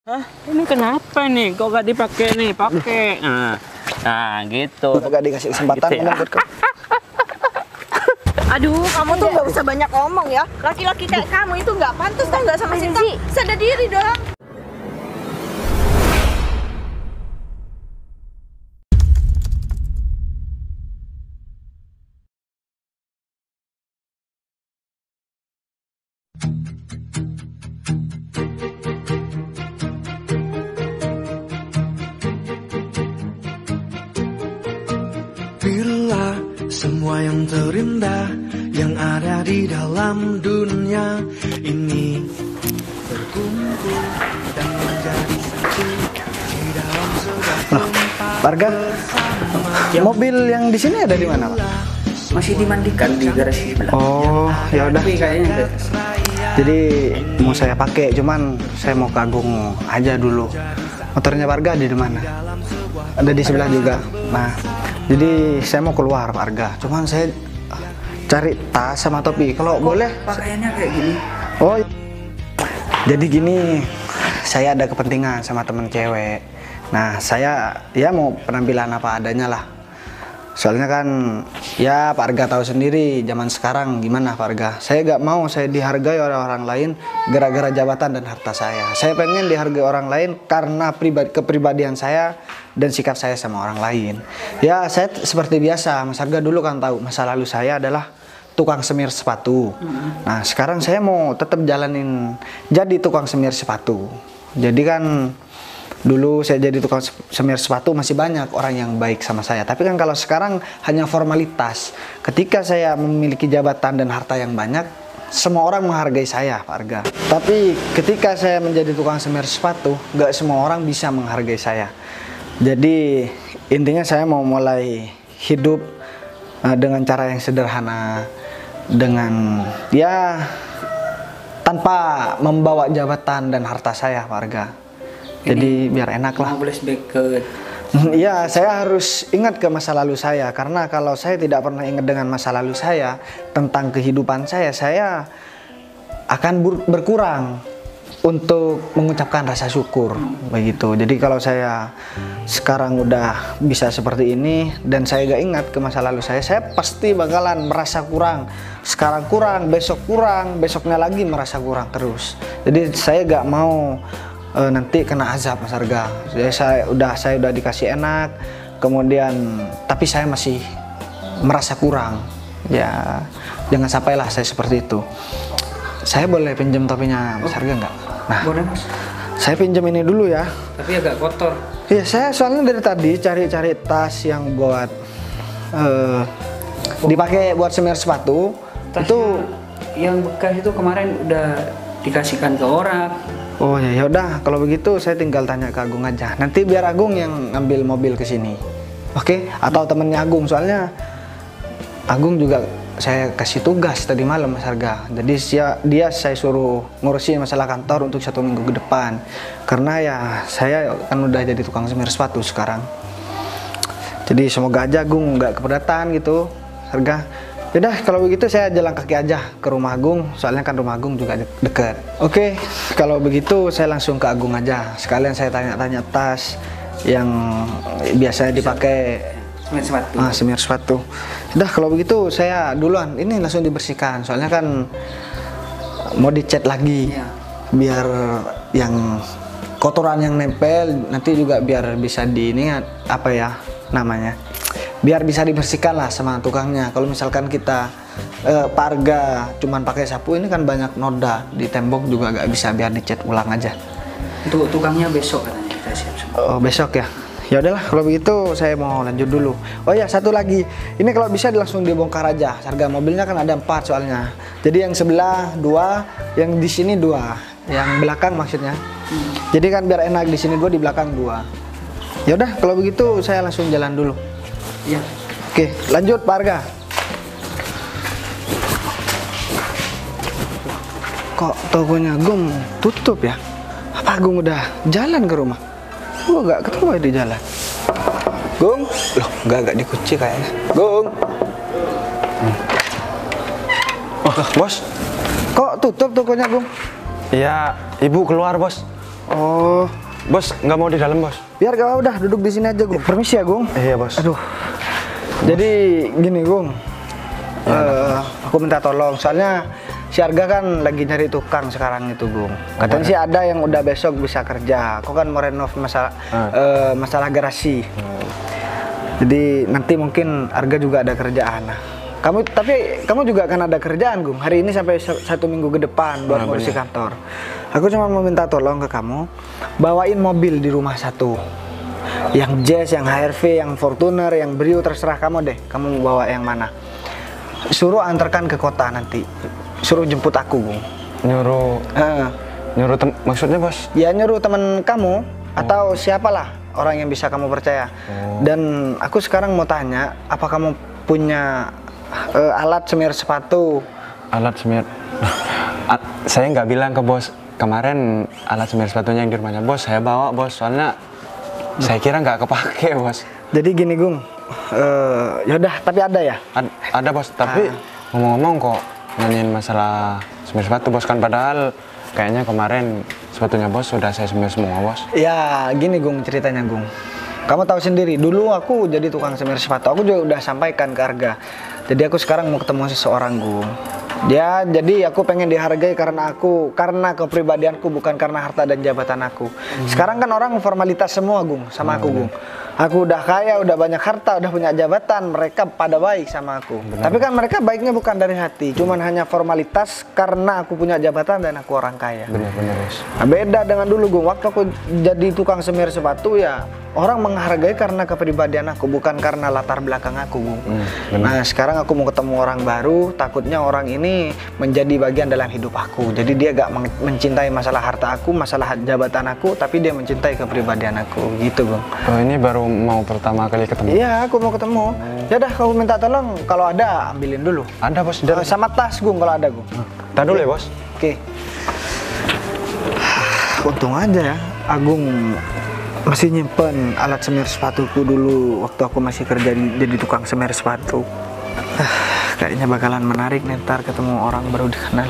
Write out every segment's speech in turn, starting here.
Hah? Ini kenapa nih? Kok gak dipakai nih? Pakai. Nah, gitu. Gak dikasih kesempatan gitu ya. buat kamu. Aduh, kamu tuh nggak usah banyak ngomong ya. Laki-laki kayak kamu itu nggak pantas tau nggak sama Sinta. Sadar diri dong. Bila semua yang terindah yang ada di dalam dunia ini berkumpul dan menjadi satu di dalam sebuah tempat Warga, mobil yang di sini ada di mana, Pak? Masih dimandikan di garasi sebelah. Oh, ya udah. Tapi kayaknya Jadi mau saya pakai, cuman saya mau ke Agung aja dulu. Motornya Warga di mana? Ada di sebelah juga. Nah, jadi saya mau keluar Warga. Cuman saya cari tas sama topi. Kalau boleh. pakaiannya kayak gini. Oh, jadi gini, saya ada kepentingan sama temen cewek. Nah, saya ya mau penampilan apa adanya lah. Soalnya kan, ya Pak Arga tahu sendiri zaman sekarang gimana Pak Arga. Saya gak mau saya dihargai oleh orang lain gara-gara jabatan dan harta saya. Saya pengen dihargai orang lain karena kepribadian saya dan sikap saya sama orang lain. Ya, saya seperti biasa, Mas Arga dulu kan tahu masa lalu saya adalah tukang semir sepatu. Nah, sekarang saya mau tetap jalanin jadi tukang semir sepatu. Jadi kan dulu saya jadi tukang semir sepatu masih banyak orang yang baik sama saya. Tapi kan kalau sekarang hanya formalitas. Ketika saya memiliki jabatan dan harta yang banyak, semua orang menghargai saya, Pak Arga. Tapi ketika saya menjadi tukang semir sepatu, gak semua orang bisa menghargai saya. Jadi intinya saya mau mulai hidup dengan cara yang sederhana, dengan ya tanpa membawa jabatan dan harta saya, Pak Arga. Jadi biar enak lah. Flashback ke Iya, saya harus ingat ke masa lalu saya. Karena kalau saya tidak pernah ingat dengan masa lalu saya, tentang kehidupan saya akan berkurang untuk mengucapkan rasa syukur. Begitu. Jadi kalau saya sekarang udah bisa seperti ini, dan saya gak ingat ke masa lalu saya pasti bakalan merasa kurang. Sekarang kurang, besok kurang, besoknya lagi merasa kurang terus. Jadi saya gak mau nanti kena azab, Mas Arga. Saya udah dikasih enak, kemudian tapi saya masih merasa kurang. Ya, jangan sampailah saya seperti itu. Saya boleh pinjam topinya Mas Arga nggak? Nah, boleh Mas. Saya pinjam ini dulu ya. Tapi agak kotor. Iya, saya soalnya dari tadi cari-cari tas yang buat dipakai buat semir sepatu. Tasnya itu yang bekas itu kemarin udah dikasihkan ke orang. Oh ya udah, kalau begitu saya tinggal tanya ke Agung aja. Nanti biar Agung yang ngambil mobil ke sini. Oke? Atau temennya Agung, soalnya Agung juga saya kasih tugas tadi malam, Mas Arga. Jadi dia saya suruh ngurusin masalah kantor untuk 1 minggu ke depan. Karena ya saya kan udah jadi tukang semir sepatu sekarang. Jadi semoga aja Agung nggak keberatan gitu, Mas Arga. Yaudah, kalau begitu saya jalan kaki aja ke rumah Agung, soalnya kan rumah Agung juga dekat. Oke, kalau begitu saya langsung ke Agung aja. Sekalian saya tanya-tanya tas yang biasanya dipakai Semir sepatu. semir sepatu. Udah, kalau begitu saya duluan. Ini langsung dibersihkan, soalnya kan mau dicat lagi. Ya. Biar yang kotoran yang nempel nanti juga biar bisa apa ya namanya, biar bisa dibersihkan lah sama tukangnya. Kalau misalkan kita Pak Arga cuman pakai sapu, ini kan banyak noda di tembok juga gak bisa, biar dicat ulang aja. Untuk tukangnya besok katanya kita siap. Oh, besok ya. Ya udahlah, kalau begitu saya mau lanjut dulu. Oh ya, satu lagi. Ini kalau bisa langsung dibongkar aja. Harga mobilnya kan ada 4 soalnya. Jadi yang sebelah 2, yang di sini 2, yang belakang maksudnya. Jadi kan biar enak, di sini 2, di belakang 2. Ya udah, kalau begitu saya langsung jalan dulu. Iya. Oke, lanjut Pak Arga. Kok tokonya Agung tutup ya? Apa Agung udah jalan ke rumah? Gua gak ketemu di jalan. Gung? Loh, gak dikunci kayaknya. Gung? Oh, bos. Kok tutup tokonya Gung? Iya, ibu keluar, Bos. Oh, Bos, nggak mau di dalam, Bos. Biar gak udah duduk di sini aja, Gung. Permisi ya, Gung. Iya, Bos. Aduh. Jadi gini, Gung. Aku minta tolong, soalnya si Arga kan lagi nyari tukang sekarang itu, Gung. Katanya sih ada yang udah besok bisa kerja. Aku kan mau renov masalah garasi. Jadi nanti mungkin Arga juga ada kerjaan. Nah, kamu juga akan ada kerjaan, Gung. Hari ini sampai 1 minggu ke depan buat ngurusi kantor. Aku cuma mau minta tolong ke kamu, bawain mobil di rumah satu. Yang Jazz, yang HRV, yang Fortuner, yang Brio, terserah kamu deh. Kamu mau bawa yang mana? Suruh antarkan ke kota nanti. Suruh jemput aku, Gung. Maksudnya, Bos? Ya nyuruh teman kamu atau siapalah orang yang bisa kamu percaya. Dan aku sekarang mau tanya, apa kamu punya alat semir sepatu? Alat semir? Saya nggak bilang ke Bos. Kemarin alat semir sepatunya yang di rumahnya Bos, saya bawa, Bos. Soalnya saya kira nggak kepake, Bos. Jadi gini, Gung. Yaudah, tapi ada ya? Ada, Bos. Tapi ngomong-ngomong kok nanyain masalah semir sepatu, Bos. Kan padahal kayaknya kemarin sepatunya Bos sudah saya semir semua, Bos. Ya, gini, Gung, ceritanya, Gung. Kamu tahu sendiri, dulu aku jadi tukang semir sepatu. Aku juga udah sampaikan ke Arga. Jadi aku sekarang mau ketemu seseorang, Gung. Jadi aku pengen dihargai karena kepribadianku, bukan karena harta dan jabatan aku. Sekarang kan orang formalitas semua, Gung, sama aku, Gung. Aku udah kaya, udah banyak harta, udah punya jabatan, mereka pada baik sama aku. Tapi kan mereka baiknya bukan dari hati, cuman hanya formalitas karena aku punya jabatan dan aku orang kaya. Benar-benar, Bos. Nah, beda dengan dulu, Gung. Waktu aku jadi tukang semir sepatu, ya orang menghargai karena kepribadian aku, bukan karena latar belakang aku, Gung. Nah, sekarang aku mau ketemu orang baru, takutnya orang ini menjadi bagian dalam hidup aku. Jadi dia gak mencintai masalah harta aku, masalah jabatan aku, tapi dia mencintai kepribadian aku, gitu, Gung. Oh, ini baru mau pertama kali ketemu? Iya, aku mau ketemu. Ya udah, kamu minta tolong, kalau ada ambilin dulu. Ada, Bos. Sama tas, Gung, kalau ada, Gung. Ntar dulu ya, Bos. Oke. Untung aja ya, Agung masih nyimpen alat semir sepatuku dulu waktu aku masih kerja jadi tukang semir sepatu. Kayaknya bakalan menarik nih ntar ketemu orang baru dikenal.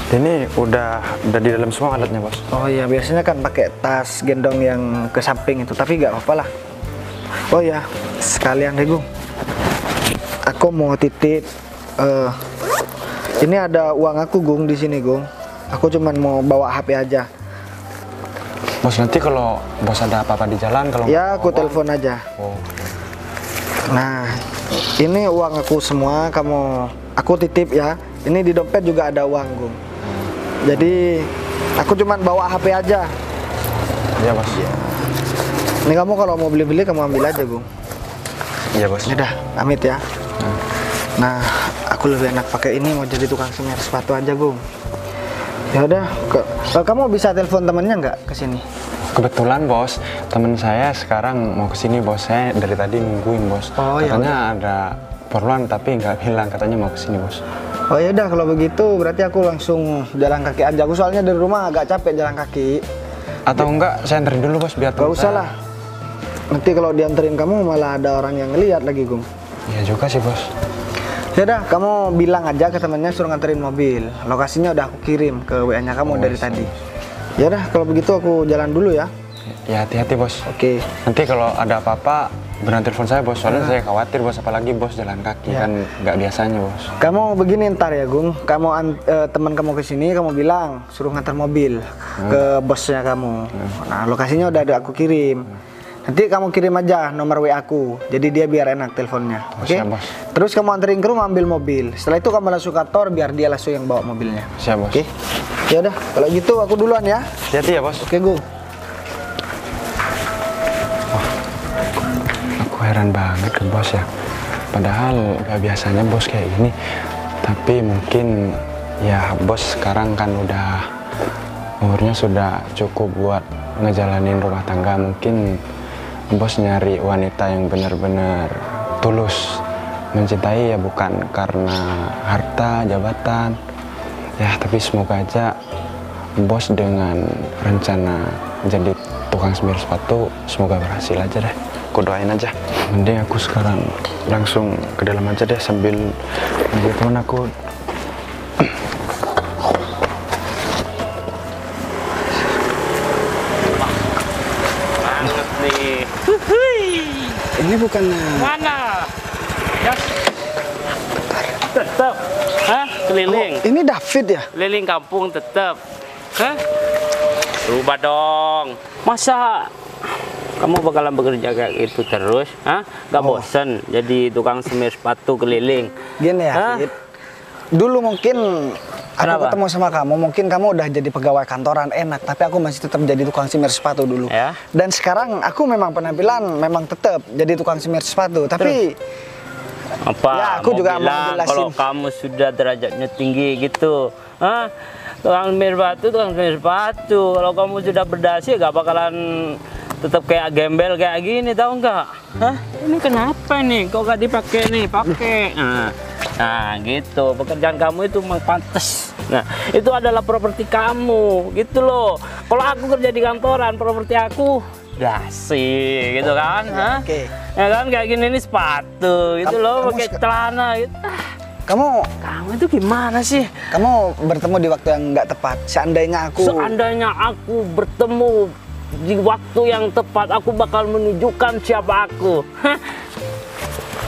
Ini udah di dalam semua alatnya, Bos. Oh iya, biasanya kan pakai tas gendong yang ke samping itu, tapi nggak apa-apa lah. Oh ya, sekalian deh, Gung. Aku mau titip. Ini ada uang aku, Gung, di sini, Gung. Aku cuman mau bawa HP aja. Bos, nanti kalau Bos ada apa-apa di jalan, kalau ya aku telepon aja. Nah, ini uang aku semua, aku titip ya. Ini di dompet juga ada uang, Gung. Jadi aku cuman bawa HP aja. Iya, Bos. Ini kamu kalau mau beli-beli kamu ambil aja, Gung. Iya, Bos. Udah, pamit ya. Nah, aku lebih enak pakai ini, mau jadi tukang semir sepatu aja, Gung. Ya udah, kamu bisa telepon temennya nggak ke sini? Kebetulan, Bos, teman saya sekarang mau ke sini, Bos. Saya dari tadi nungguin, Bos. Katanya ada perluan tapi nggak bilang, katanya mau ke sini, Bos. Oh ya udah, kalau begitu berarti aku langsung jalan kaki aja. Aku soalnya dari rumah agak capek jalan kaki. Atau enggak, saya anterin dulu, Bos, biar Gak usah lah. Nanti kalau dianterin kamu malah ada orang yang ngeliat lagi, Gung. Iya juga sih, Bos. Ya udah, kamu bilang aja ke temennya suruh nganterin mobil. Lokasinya udah aku kirim ke WA-nya kamu dari tadi. Ya udah, kalau begitu aku jalan dulu ya. Ya, hati-hati, Bos. Oke. Nanti kalau ada apa-apa beneran telepon saya, Bos. Soalnya saya khawatir, Bos, apalagi Bos jalan kaki kan nggak biasanya, Bos. Kamu begini ntar ya, Gung. Teman kamu ke sini, kamu bilang suruh nganter mobil ke bosnya kamu. Nah, lokasinya udah ada aku kirim. Nanti kamu kirim aja nomor WA aku. Jadi dia biar enak teleponnya. Oke? Bos. Terus kamu anterin ke rumah ambil mobil. Setelah itu kamu langsung kantor biar dia langsung yang bawa mobilnya. Siap, Bos. Oke? Ya udah, kalau gitu aku duluan ya. Hati-hati ya, Bos. Oke, Gung. Aku heran banget ke Bos ya. Padahal gak biasanya Bos kayak gini. Tapi mungkin ya Bos sekarang kan udah umurnya sudah cukup buat ngejalanin rumah tangga. Mungkin Bos nyari wanita yang benar-benar tulus mencintai, ya bukan karena harta, jabatan. Ya, tapi semoga aja Bos dengan rencana jadi tukang semir sepatu semoga berhasil aja deh. Aku doain aja. Mending aku sekarang langsung ke dalam aja deh sambil nunggu temen aku. Ini bukannya... Mana? Ya. Tetap. Hah? Keliling. Ini David ya? Keliling kampung tetap. Hah? Rubah dong. Masa kamu bakalan bekerja kayak gitu terus? Hah? Gak bosen jadi tukang semir sepatu keliling? Gini ya, Hah? Fit. Dulu mungkin aku Kenapa? ketemu sama kamu, mungkin kamu udah jadi pegawai kantoran enak, tapi aku masih tetap jadi tukang semir sepatu dulu. Ya. Dan sekarang aku memang penampilan memang tetap jadi tukang semir sepatu, tapi Apa? Ya, aku mau juga mau bilang jelasin. kalau kamu sudah derajatnya tinggi gitu. Hah? Tukang semir sepatu, tukang semir sepatu. Kalau kamu sudah berdasi gak bakalan tetap kayak gembel kayak gini, tahu nggak? Hah? Ini kenapa nih? Kok gak dipakai nih? Pakai. Nah, gitu. Pekerjaan kamu itu memang pantas. Nah, itu adalah properti kamu, gitu loh. Kalau aku kerja di kantoran, properti aku dasi, gitu kan? Hah? Oke. Ya kan kayak gini nih sepatu, gitu loh, pakai celana, gitu. kamu Kamu itu gimana sih? kamu bertemu di waktu yang nggak tepat. Seandainya aku bertemu di waktu yang tepat, aku bakal menunjukkan siapa aku. Hah?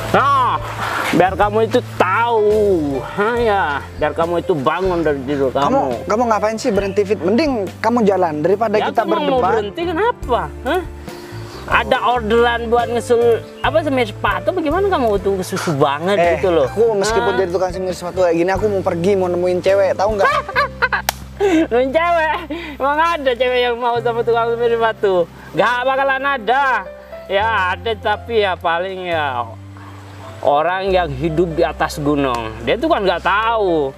Nah, biar kamu itu tahu, ya, biar kamu itu bangun dari tidur kamu ngapain sih berhenti, Fit? Mending kamu jalan daripada Ya, kita kamu mau berdebat. berhenti kenapa? Hah? Ada orderan buat ngesul apa semir sepatu? Bagaimana kamu tuh susu banget gitu loh? Aku meskipun Hah? jadi tukang semir sepatu kayak gini, aku mau pergi mau nemuin cewek, tahu nggak? Nemuin cewek? Emang ada cewek yang mau sama tukang semir sepatu? Gak bakalan ada. Ya ada, tapi ya paling ya orang yang hidup di atas gunung. Dia tuh kan nggak tahu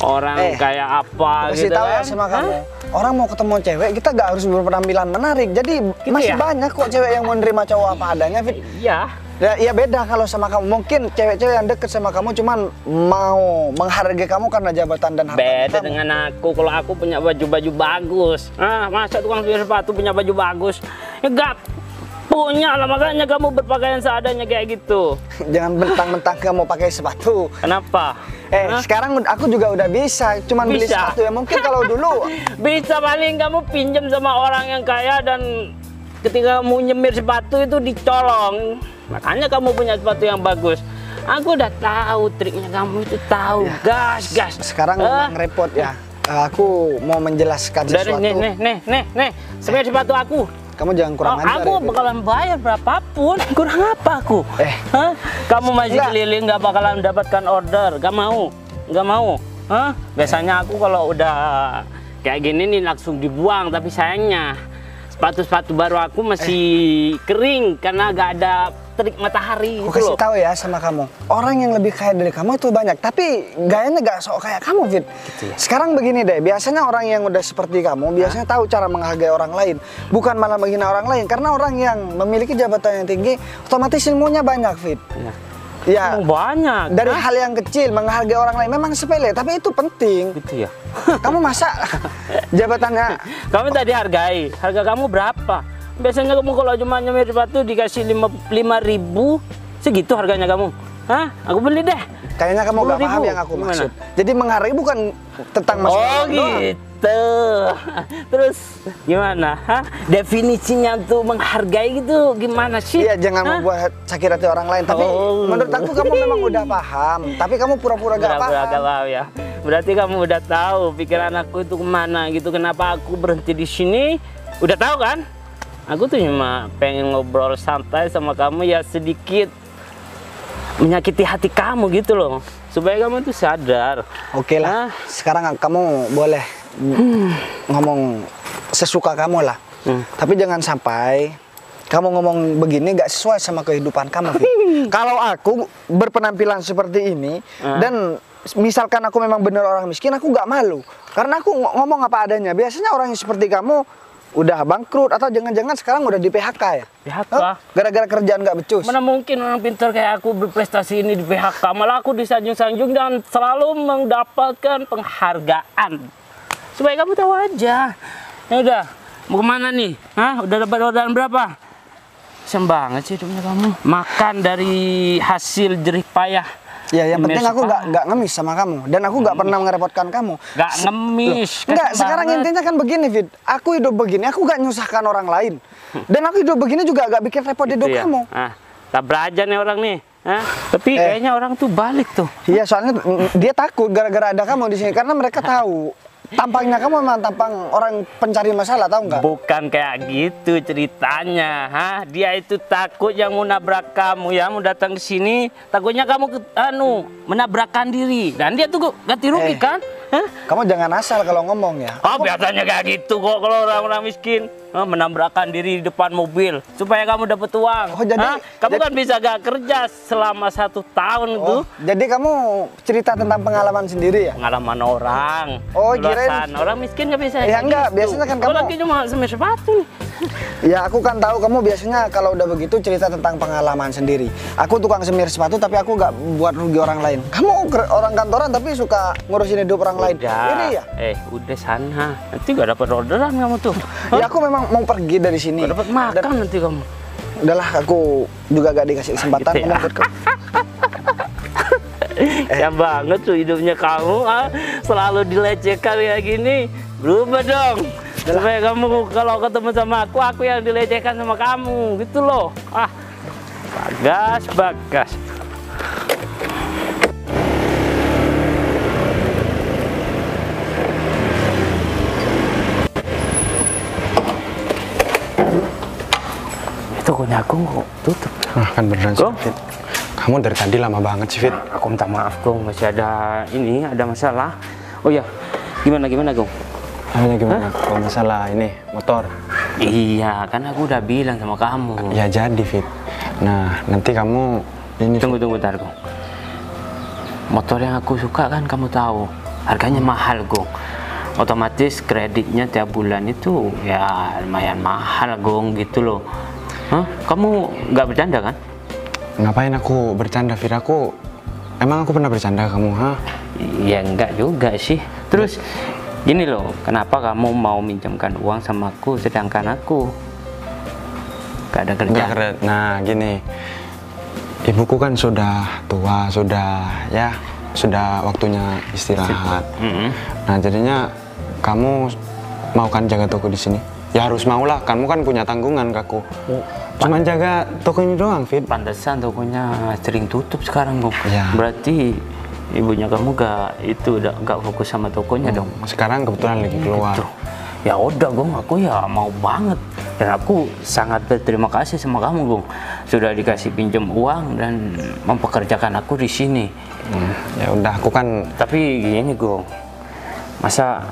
orang kayak apa Kasih gitu tahu ya kan. sama Hah? kamu. Orang mau ketemu cewek, kita gak harus berpenampilan menarik. Jadi masih ya? banyak kok cewek yang mau nerima cowok apa adanya, Fit. Iya. Ya beda kalau sama kamu. Mungkin cewek-cewek yang deket sama kamu cuman mau menghargai kamu karena jabatan dan harta Beda kamu. dengan aku. Kalau aku punya baju-baju bagus. Masa tukang semir sepatu punya baju bagus? Ya gak punya lah, makanya kamu berpakaian seadanya kayak gitu. Jangan bentang-bentang kamu pakai sepatu. Kenapa? Hah? Sekarang aku juga udah bisa, cuman beli Bisa? sepatu ya. Mungkin kalau dulu Bisa paling kamu pinjam sama orang yang kaya dan ketika kamu nyemir sepatu itu dicolong. Makanya kamu punya sepatu yang bagus. Aku udah tahu triknya, kamu itu tahu. Gas. sekarang memang repot ya. Aku mau menjelaskan Dari sesuatu. nih, semir sepatu aku. Kamu jangan kurang ajar. Aku ya, Fit. bakalan bayar berapapun. Kurang apa aku? Hah? Kamu masih Enggak. keliling nggak bakalan mendapatkan order. Nggak mau. Hah? Biasanya aku kalau udah kayak gini nih langsung dibuang. Tapi sayangnya sepatu-sepatu baru aku masih kering karena nggak ada terik matahari. Aku Gitu kasih loh. tahu ya sama kamu, orang yang lebih kaya dari kamu itu banyak, tapi gayanya gak sok kayak kamu, Fit. Gitu ya? Sekarang begini deh, biasanya orang yang udah seperti kamu, biasanya tahu cara menghargai orang lain, bukan malah menghina orang lain. Karena orang yang memiliki jabatan yang tinggi, otomatis ilmunya banyak, Fit. Ya. Ya, Emang banyak. dari Hah? hal yang kecil menghargai orang lain memang sepele, tapi itu penting. Gitu ya. Kamu masa jabatannya Kamu tadi hargai. Harga kamu berapa? Biasanya kamu kalau cuma nyemir sepatu dikasih 5.000, segitu harganya kamu. Hah? Aku beli deh. kayaknya kamu gak 10.000. paham yang aku Gimana? maksud. Jadi menghargai bukan tentang masalah Oh uang doang. gitu. Terus gimana? Hah? Definisinya tuh menghargai gitu gimana sih? Iya, jangan Hah? membuat sakit hati orang lain. Tapi Oh. menurut aku kamu memang udah paham. Tapi kamu pura-pura gak Pura-pura gak paham. paham ya. Berarti kamu udah tahu pikiran aku itu kemana gitu. Kenapa aku berhenti di sini? Udah tahu kan? Aku tuh cuma pengen ngobrol santai sama kamu ya, sedikit menyakiti hati kamu gitu loh. Supaya kamu tuh sadar. Oke lah. Hah? Sekarang kamu boleh ngomong sesuka kamu lah. Tapi jangan sampai kamu ngomong begini gak sesuai sama kehidupan kamu, Fit. Kalau aku berpenampilan seperti ini dan misalkan aku memang bener orang miskin, aku gak malu. Karena aku ngomong apa adanya. Biasanya orang yang seperti kamu udah bangkrut atau jangan-jangan sekarang udah di PHK ya? PHK? Hah? Gara-gara kerjaan gak becus. Mana mungkin orang pintar kayak aku berprestasi ini di PHK. Malah aku disanjung-sanjung dan selalu mendapatkan penghargaan. Supaya kamu tahu aja. Ya udah, mau kemana nih? Hah? Udah dapat orderan berapa? Sayang banget sih hidupnya kamu. Makan dari hasil jerih payah Ya, yang penting aku sepatu. nggak ngemis sama kamu dan aku nggak pernah ngerepotkan kamu. Nggak ngemis. Enggak, kasih sekarang banget. intinya kan begini, Fit. Aku hidup begini, aku nggak nyusahkan orang lain. Dan aku hidup begini juga nggak bikin repot hidup Gitu ya? kamu. Ah, tak belajar nih orang nih. Hah? Tapi kayaknya orang tuh balik tuh. Iya, soalnya dia takut gara-gara ada kamu di sini karena mereka tahu tampangnya kamu memang tampang orang pencari masalah, tahu nggak? Bukan kayak gitu ceritanya, hah? Dia itu takut yang mau nabrak kamu ya, mau datang ke sini, takutnya kamu menabrakkan diri. Dan dia tuh ganti rugi kan? Hah? Kamu jangan asal kalau ngomong ya. Oh, biasanya kayak gitu kok kalau orang-orang miskin. Menabrakkan diri di depan mobil supaya kamu dapat uang. Oh, jadi- Hah? Kamu kan bisa gak kerja selama 1 tahun tuh. Jadi kamu cerita tentang pengalaman sendiri ya? Pengalaman orang. Oh, Ulasan. Orang miskin nggak bisa. Ya, kayak enggak, gitu. biasanya kan Kau kamu- lagi cuma semir sepatu nih. Ya, aku kan tahu kamu biasanya kalau udah begitu cerita tentang pengalaman sendiri. Aku tukang semir sepatu tapi aku nggak buat rugi orang lain. Kamu orang kantoran tapi suka ngurusin hidup orang lain. Ini ya? Udah sana. Nanti gak dapat orderan kamu tuh. Ya aku memang mau pergi dari sini. Gak dapat makan nanti kamu. Udahlah, aku juga gak dikasih kesempatan Gitu ya. ngomong buat kamu. Ya banget tuh hidupnya kamu, selalu dilecehkan kayak gini. Berubah dong. Supaya kamu kalau ketemu sama aku yang dilecehkan sama kamu, gitu loh. Bagas. Itu tokonya aku kok tutup. Kan beneran sih, Gong? Fit. Kamu dari tadi lama banget sih, Fit. Aku minta maaf, Gong. Masih ada ada masalah. Oh ya, gimana, Gong? Namanya gimana? Kalau masalah ini, motor. Iya, kan aku udah bilang sama kamu. Ya jadi, Fit. Nah, nanti kamu ini... Tunggu bentar, Gong. Motor yang aku suka kan kamu tahu, harganya mahal, Gong. Otomatis kreditnya tiap bulan itu ya lumayan mahal, Gong, gitu loh. Hah? Kamu nggak bercanda kan? Ngapain aku bercanda, Fit? Emang aku pernah bercanda ke kamu, ha? Ya enggak juga sih. Terus gini loh, kenapa kamu mau minjamkan uang sama aku sedangkan aku gak ada kerja? Nah, gini. Ibuku kan sudah tua, sudah waktunya istirahat. Nah, jadinya kamu mau kan jaga toko di sini? Ya harus mau lah, kamu kan punya tanggungan ke aku. Cuman jaga toko ini doang, Fit. Pantesan tokonya sering tutup sekarang, Gong. Ya. Berarti ibunya kamu gak fokus sama tokonya dong. Sekarang kebetulan lagi keluar. Gitu. Ya udah, Gong, aku ya mau banget. Dan aku sangat berterima kasih sama kamu, Gong. Sudah dikasih pinjam uang dan mempekerjakan aku di sini. Ya udah, aku kan... Tapi gini, Gong. Masa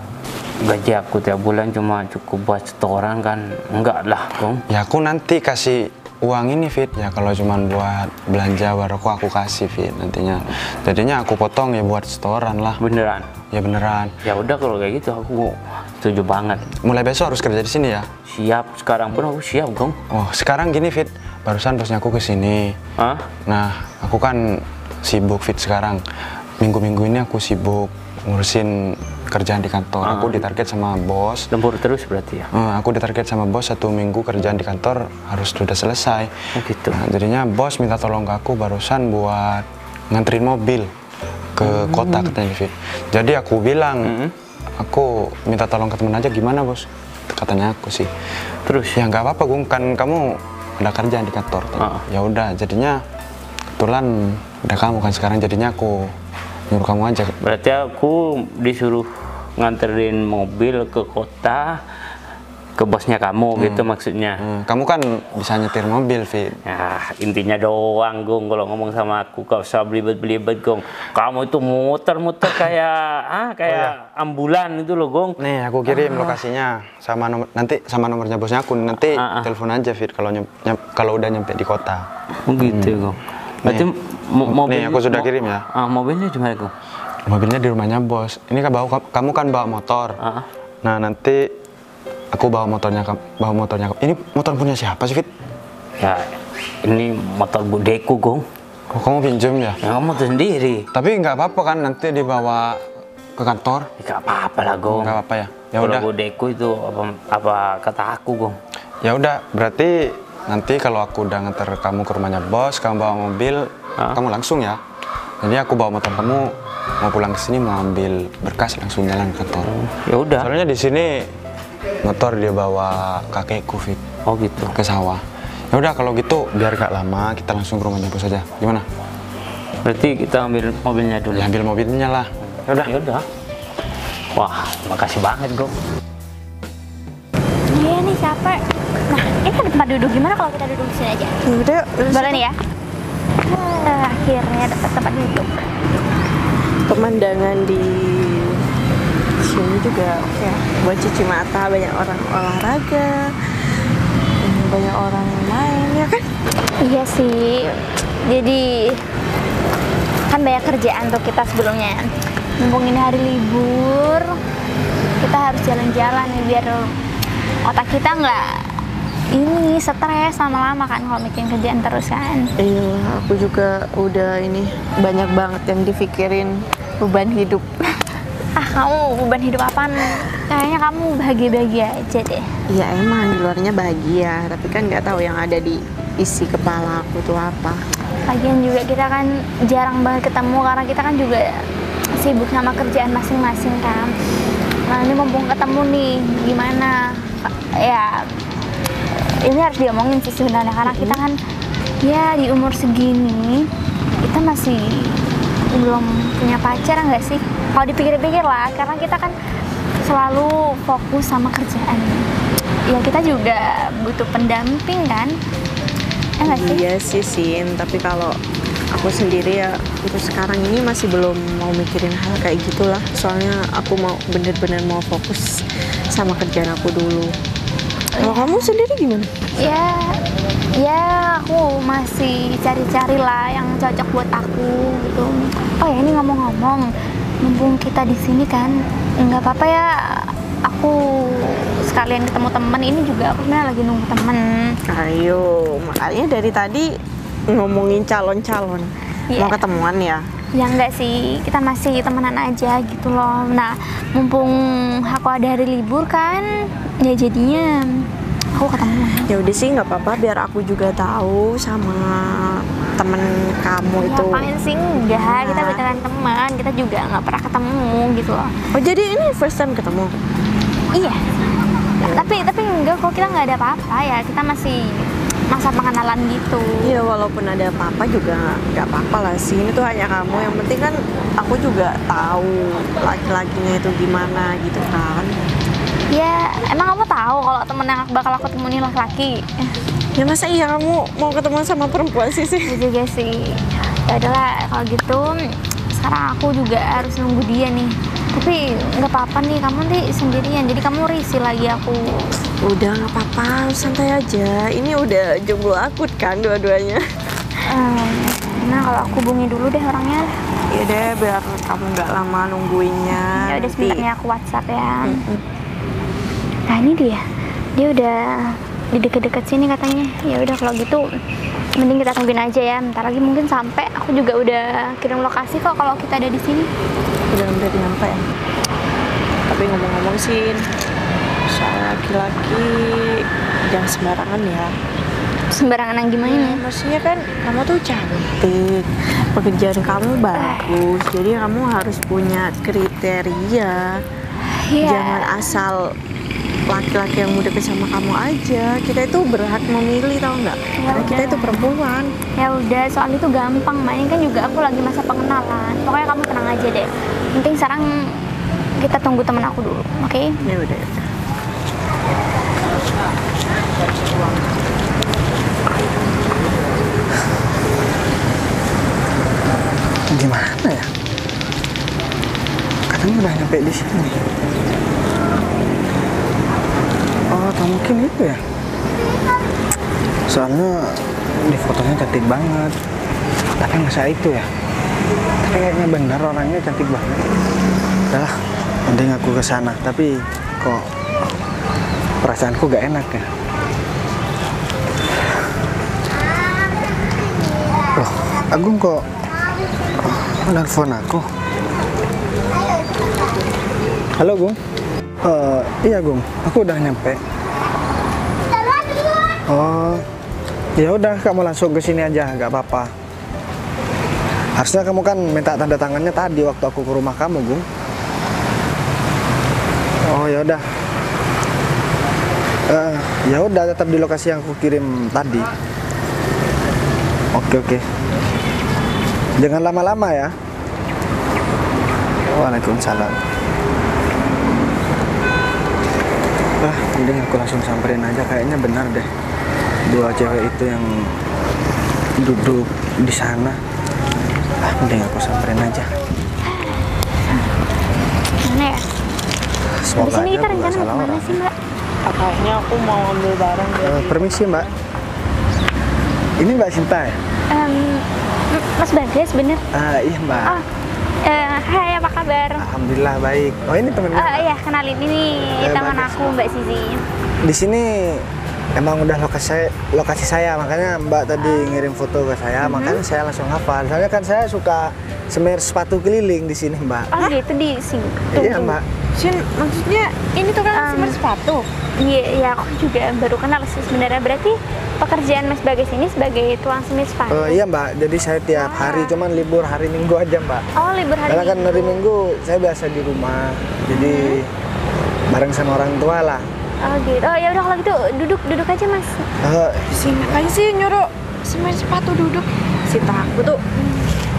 gaji aku tiap bulan cuma cukup buat setoran kan? Enggak lah, Gong. Ya aku nanti kasih uang ini, Fit. Ya kalau cuman buat belanja baru aku kasih, Fit, nantinya. Jadinya aku potong ya buat setoran lah. Beneran? Ya beneran. Ya udah, kalau kayak gitu aku setuju banget. Mulai besok harus kerja di sini ya. Siap, sekarang pun aku siap, Gong. Oh, sekarang gini, Fit. Barusan bosnya aku kesini. Hah? Nah, aku kan sibuk, Fit, sekarang. Minggu-minggu ini aku sibuk ngurusin kerjaan di kantor. Aku ditarget sama bos. Lembur terus berarti ya? Aku ditarget sama bos 1 minggu kerjaan di kantor harus sudah selesai. Oh gitu. Nah, jadinya bos minta tolong ke aku barusan buat nganterin mobil ke kota katanya, Fit. Jadi aku bilang, aku minta tolong ke temen aja, gimana, Bos? Katanya aku sih. Terus? Ya nggak apa-apa, Gung, kan kamu ada kerjaan di kantor. Ya udah, jadinya kebetulan ada kamu kan sekarang, jadinya aku nyuruh kamu aja. Berarti aku disuruh nganterin mobil ke kota, ke bosnya kamu gitu maksudnya? Kamu kan bisa nyetir mobil, Fit. Ya, intinya doang, Gong. Kalau ngomong sama aku, gak usah belibet-belibet, Gong. Kamu itu muter-muter kayak ambulan itu loh, Gong. Nih, aku kirim lokasinya sama nanti sama nomornya bosnya aku. Nanti telepon aja, Fit, kalau udah nyampe di kota. Oh gitu, Gong. Berarti mobil... Nih, aku sudah kirim ya. Mobilnya di mana, Gong? Mobilnya di rumahnya bos. Ini kan kamu kan bawa motor. Nah, nanti aku bawa motornya. Ini motor punya siapa sih, Fit? Ya, ini motor budeku, Gong. Oh, kamu pinjam ya? Ya, kamu tuh sendiri. Tapi nggak apa-apa kan nanti dibawa ke kantor? Gak apa-apa lah, Gong. Nggak apa-apa ya? Ya Kalau udah. budeku itu apa kata aku, Gong? Ya udah, berarti nanti kalau aku udah nganter kamu ke rumahnya bos, kamu bawa mobil, kamu langsung ya? Jadi aku bawa motor kamu, mau pulang ke sini mau ambil berkas langsung jalan ke kantor. Ya udah. Soalnya di sini motor dia bawa kakekku Fit Oh gitu. ke sawah. Ya udah kalau gitu biar gak lama kita langsung ke rumahnya bos aja. Gimana? Berarti kita ambil mobilnya dulu. Ya ambil mobilnya lah. Ya udah. Ya udah. Wah, makasih banget, Gong. Iya nih capek. Nah, ini ada tempat duduk. Gimana kalau kita duduk di sini aja? Udah, Boleh nih ya? Akhirnya dapat tempat duduk. pemandangan di sini juga oke ya. Buat cuci mata, banyak orang olahraga, banyak orang main ya kan? Iya sih. Jadi kan banyak kerjaan tuh kita sebelumnya. Mumpung ini hari libur, kita harus jalan-jalan nih biar otak kita nggak ini stres lama-lama kan kalau mikirin kerjaan terus kan. Iya, aku juga udah ini banyak banget yang dipikirin beban hidup. Ah, kamu beban hidup apaan? Kayaknya kamu bahagia-bahagia aja deh. Iya emang di luarnya bahagia, tapi kan nggak tahu yang ada di isi kepala aku tuh apa. Lagian juga kita kan jarang banget ketemu karena kita kan juga sibuk sama kerjaan masing-masing kan. Nah ini mumpung ketemu nih, gimana? Ya ini harus diomongin sih sebenarnya karena kita kan ya di umur segini kita masih belum punya pacar nggak sih? Kalau dipikir-pikir lah, karena kita kan selalu fokus sama kerjaan. Ya kita juga butuh pendamping kan? Ya nggak sih? Iya sih Sin, tapi kalau aku sendiri ya untuk sekarang ini masih belum mau mikirin hal kayak gitulah. Soalnya aku mau bener-bener mau fokus sama kerjaan aku dulu. Kalau kamu sendiri gimana? Ya aku masih cari-cari lah yang cocok buat aku gitu. Oh ya ini ngomong-ngomong, mumpung kita di sini kan, nggak apa-apa ya. Aku sekalian ketemu temen, ini juga aku sebenarnya lagi nunggu temen. Ayo, makanya dari tadi ngomongin calon-calon. Iya. Mau ketemuan ya? Ya enggak sih, kita masih temenan aja gitu loh. Nah, mumpung aku ada hari libur kan, ya jadinya aku ketemu. Ya udah sih nggak apa-apa, biar aku juga tahu sama temen kamu Ya itu. apaan sih enggak, kita Nah. beneran teman, kita juga nggak pernah ketemu gitu loh. Oh jadi ini first time ketemu? Iya. Tapi enggak kok, kita nggak ada apa-apa ya, kita masih masa pengenalan gitu. Iya walaupun ada apa-apa juga nggak apa-apa lah sih. Ini tuh hanya kamu, yang penting kan aku juga tahu laki-lakinya itu gimana gitu kan. Ya emang kamu tahu kalau temen yang bakal aku temuin laki-laki? Ya masa iya kamu mau ketemu sama perempuan sih? Itu juga sih. Ya udahlah kalau gitu, sekarang aku juga harus nunggu dia nih. Tapi nggak apa-apa nih, kamu nih sendirian, jadi kamu risih lagi aku. Udah nggak apa-apa, santai aja. Ini udah jomblo akut kan dua-duanya. Nah kalau aku hubungi dulu deh orangnya. Ya deh biar kamu nggak lama nungguinnya. Ya udah Nanti- sebenarnya aku WhatsApp ya. Nah ini dia udah di deket-deket sini katanya. Ya udah kalau gitu, mending kita tungguin aja ya. Bentar lagi mungkin sampai. Aku juga udah kirim lokasi kok kalau kita ada di sini. udah hampir nyampe ya. Tapi ngomong-ngomong sih, soal laki-laki jangan sembarangan ya. Sembarangan yang gimana? Maksudnya kan kamu tuh cantik, pekerjaan kamu bagus, jadi kamu harus punya kriteria. Iya. Jangan asal laki-laki yang mau deket sama kamu aja. Kita itu berhak memilih, tau nggak? Karena kita itu perempuan. Ya udah, soal itu gampang, Mbak. Ini kan juga aku lagi masa pengenalan. Pokoknya kamu tenang aja deh. Penting sekarang kita tunggu temen aku dulu, oke? Ya udah. Gimana ya? Katanya udah nyampe di sini. Oh, atau mungkin itu ya? Soalnya di fotonya cantik banget. Tapi masa itu ya? Tapi kayaknya benar orangnya cantik banget. Udahlah, mending aku ke sana. Tapi kok perasaanku gak enak ya? Loh, Agung kok nelfon aku? Halo Gung. Iya Gung, aku udah nyampe. Oh, ya udah kamu langsung ke sini aja, nggak apa-apa. Harusnya kamu kan minta tanda tangannya tadi waktu aku ke rumah kamu, Gung. Oh ya udah. Ya udah, tetap di lokasi yang aku kirim tadi. Oke. Jangan lama-lama ya. Waalaikumsalam. Mending aku langsung samperin aja, kayaknya benar deh. Dua cewek itu yang duduk di sana. Mending aku samperin aja. Mana ya? Semoga Di sini aja kita aku nggak rencana salah kemana orang. sih, Mbak? Kayaknya aku mau ambil barang dari Permisi Mbak. Ini Mbak Sinta ya? Mas Bagas, bener? Iya Mbak. Oh, hai, apa kabar? Alhamdulillah baik. Oh ini temen Mbak. Iya, kenalin, ini teman Bagas. aku, Mbak Sisi. Di sini emang udah lokasi saya, makanya Mbak tadi ngirim foto ke saya, makanya saya langsung hafal. Soalnya kan saya suka semir sepatu keliling di sini Mbak. Oh gitu, di sini. Iya Mbak. Sin, maksudnya ini tuh kan semir sepatu. Iya, aku juga baru kenal sih sebenarnya. Berarti pekerjaan Mas Bagas ini sebagai tukang semir sepatu? Iya Mbak, jadi saya tiap hari, cuman libur hari Minggu aja Mbak. Oh, libur hari Karena kan hari Minggu. Minggu saya biasa di rumah, jadi bareng sama orang tua lah. Oh gitu. Oh ya udah, kalau gitu duduk aja Mas. Sin, ngapain sih nyuruh semir sepatu duduk? Sinta, aku tuh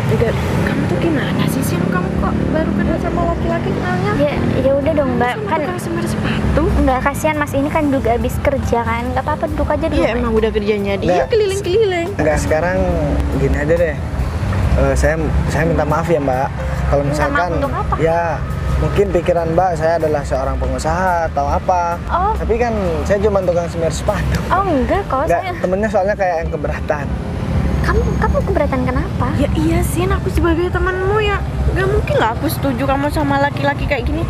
udah, kamu tuh gimana sih Sin? Kamu kok baru kenal sama laki-laki kenalnya? Ya udah dong Mbak, Sama kan tukang semir sepatu? nggak kasihan Mas ini kan juga habis kerja kan, nggak apa-apa duduk aja dulu. Iya emang udah kerjanya dia Nggak. keliling-keliling. Enggak, sekarang gini aja deh. Saya minta maaf ya Mbak. Kalau Minta misalkan maaf untuk apa? ya mungkin pikiran Mbak saya adalah seorang pengusaha atau apa. Oh. Tapi kan saya cuma tukang semir sepatu. Oh enggak kok, Enggak, saya. temennya soalnya kayak yang keberatan. Kamu keberatan kenapa? Ya iya Sin, aku sebagai temanmu ya gak mungkin lah aku setuju kamu sama laki-laki kayak gini.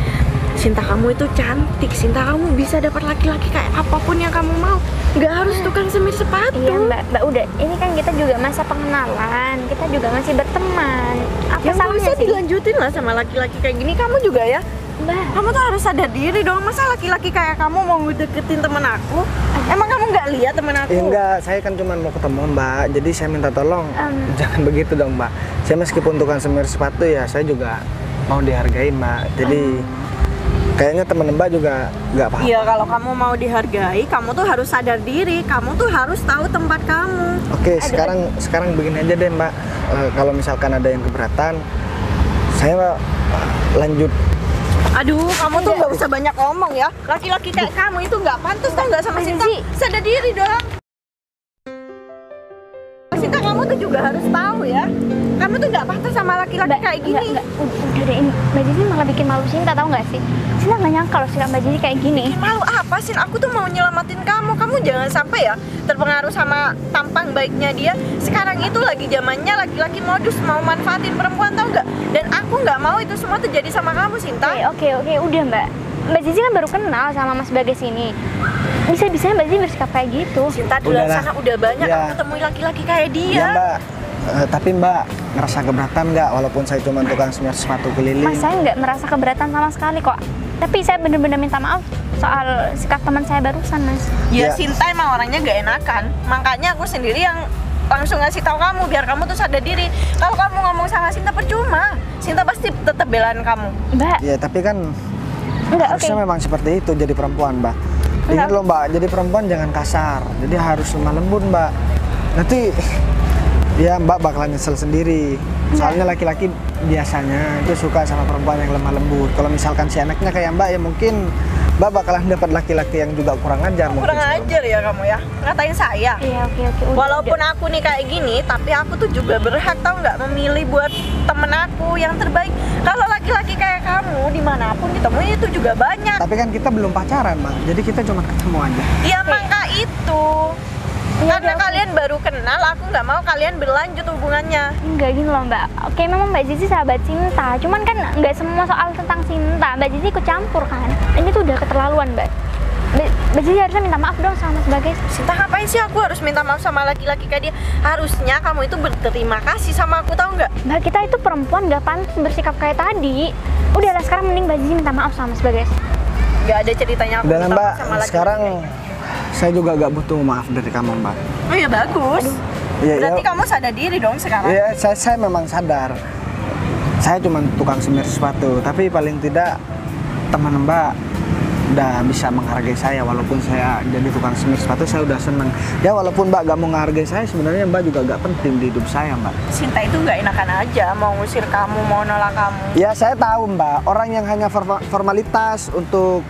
Sinta, kamu itu cantik, Sinta, kamu bisa dapat laki-laki kayak apapun yang kamu mau. Gak harus tukang semir sepatu. Iya Mbak udah, ini kan kita juga masa pengenalan, kita juga masih berteman. Apa Ya nggak salahnya usah sih? dilanjutin lah sama laki-laki kayak gini. Kamu juga ya, Mbak, kamu tuh harus sadar diri dong. Masa laki-laki kayak kamu mau deketin temen aku? Emang kamu nggak lihat temen aku? Ya enggak, saya kan cuma mau ketemu Mbak. Jadi saya minta tolong jangan begitu dong Mbak. Saya meskipun tukang semir sepatu ya saya juga mau dihargai Mbak. Jadi kayaknya temen Mbak juga nggak apa-apa. Iya, kalau kamu mau dihargai, kamu tuh harus sadar diri. Kamu tuh harus tahu tempat kamu. Oke, sekarang begini aja deh Mbak. Kalau misalkan ada yang keberatan, saya lanjut. Aduh, kamu tuh nggak usah banyak ngomong ya. Laki-laki kayak kamu itu nggak pantas, tau nggak sama Sinta? Sadar diri dong. Sinta, kamu tuh juga harus tahu ya. Kamu tuh nggak pantas sama laki-laki kayak gini. Enggak, udah deh, ini Mbak Zizi malah bikin malu Sinta, tahu nggak sih? Sinta nggak nyangka loh sikap Mbak Zizi kayak gini. Malu apa sih? Aku tuh mau nyelamatin kamu. Kamu jangan sampai ya terpengaruh sama tampang baiknya dia. Sekarang itu lagi zamannya laki-laki modus mau manfaatin perempuan, tau nggak? Dan aku nggak mau itu semua terjadi sama kamu, Sinta. Oke, udah Mbak. Mbak Zizi kan baru kenal sama Mas Bagas ini. Bisa-bisanya Mbak Zizi bersikap kayak gitu. Sinta, di luar Udahlah. sana udah banyak Ya. aku ketemui laki-laki kayak dia. Ya Mbak, tapi Mbak ngerasa keberatan nggak walaupun saya cuma tukang semir sepatu keliling? Mas, saya nggak merasa keberatan sama sekali kok. Tapi saya bener-bener minta maaf soal sikap teman saya barusan, Mas. Ya, Ya. Sinta emang orangnya gak enakan. Makanya aku sendiri yang langsung ngasih tahu kamu biar kamu tuh sadar diri. Kalau kamu ngomong sama Sinta percuma. Sinta pasti tetap belain kamu. Mbak, Ya tapi kan enggak, oke. harusnya memang seperti itu jadi perempuan Mbak. Ingat Enggak. loh Mbak, jadi perempuan jangan kasar. Jadi harus lemah lembut Mbak. Nanti ya Mbak bakalan nyesel sendiri. Soalnya laki-laki biasanya itu suka sama perempuan yang lemah lembut. Kalau misalkan si anaknya kayak Mbak ya mungkin Mbak bakalan dapat laki-laki yang juga kurang ajar mungkin. Kurang ajar ya kamu ya. Ngatain saya. Iya, oke. Udah, Walaupun udah. aku nih kayak gini, tapi aku tuh juga berhak tau nggak memilih buat temen aku yang terbaik. Kalau laki-laki kayak kamu dimanapun ditemui itu juga banyak. Tapi kan kita belum pacaran Mbak, jadi kita cuma ketemu aja. Ya maka itu. Iya, Karena oke. kalian baru kenal, aku nggak mau kalian berlanjut hubungannya. Enggak gini loh Mbak. Oke, memang Mbak Zizi sahabat Sinta. Cuman kan nggak semua soal tentang Sinta. Mbak Zizi ikut campur kan. Ini tuh udah keterlaluan Mbak. Mbak Zizi harusnya minta maaf dong sama Mas Bagas. Sinta, ngapain sih aku harus minta maaf sama laki-laki kayak dia? Harusnya kamu itu berterima kasih sama aku, tahu nggak? Mbak, kita itu perempuan nggak pantas bersikap kayak tadi. Udahlah, sekarang mending Mbak Zizi minta maaf sama Mas Bagas. Nggak ada ceritanya aku Udah minta Mbak, maaf sama laki-laki sekarang kayak dia. saya juga gak butuh maaf dari kamu Mbak. Oh ya bagus. Berarti kamu sadar diri dong sekarang? Iya, saya memang sadar. Saya cuma tukang semir sepatu, tapi paling tidak teman Mbak udah bisa menghargai saya walaupun saya jadi tukang semir sepatu. Saya udah seneng. Ya walaupun Mbak gak mau menghargai saya, sebenarnya Mbak juga gak penting di hidup saya, Mbak. Sinta itu nggak enakan aja mau ngusir kamu, mau nolak kamu. Ya saya tahu Mbak, orang yang hanya formalitas untuk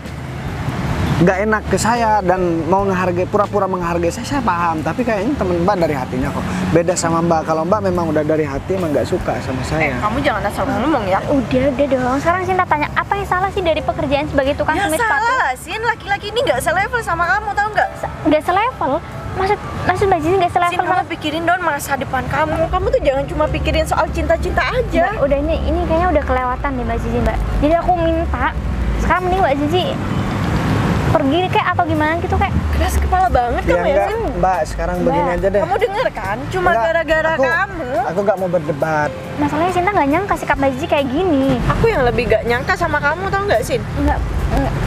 gak enak ke saya dan mau menghargai, pura-pura menghargai saya paham. Tapi kayaknya temen Mbak dari hatinya kok. Beda sama Mbak, kalau Mbak memang udah dari hati emang gak suka sama saya. Kamu jangan asal ngomong ya. Udah dong. Sekarang Sinta tanya, apa yang salah sih dari pekerjaan sebagai tukang Ya semir sepatu? salah, Sin. Laki-laki ini nggak selevel sama kamu, tahu nggak? Nggak selevel? Maksud Mbak Zizi nggak Sin, selevel kamu sama... pikirin dong masa depan kamu. Kamu tuh jangan cuma pikirin soal cinta-cinta aja. Mbak, udah ini kayaknya udah kelewatan deh Mbak Zizi, Mbak. Jadi aku minta, sekarang mending Mbak Zizi pergi kayak atau gimana gitu kayak. Keras kepala banget Ya kamu ya, enggak, Sin. Mbak, sekarang begini aja deh. Kamu denger kan? Cuma Enggak, gara-gara kamu. Aku gak mau berdebat. Masalahnya Sinta nggak nyangka sikap Mbak Zizi kayak gini. Aku yang lebih gak nyangka sama kamu, tau nggak, Sin? Enggak.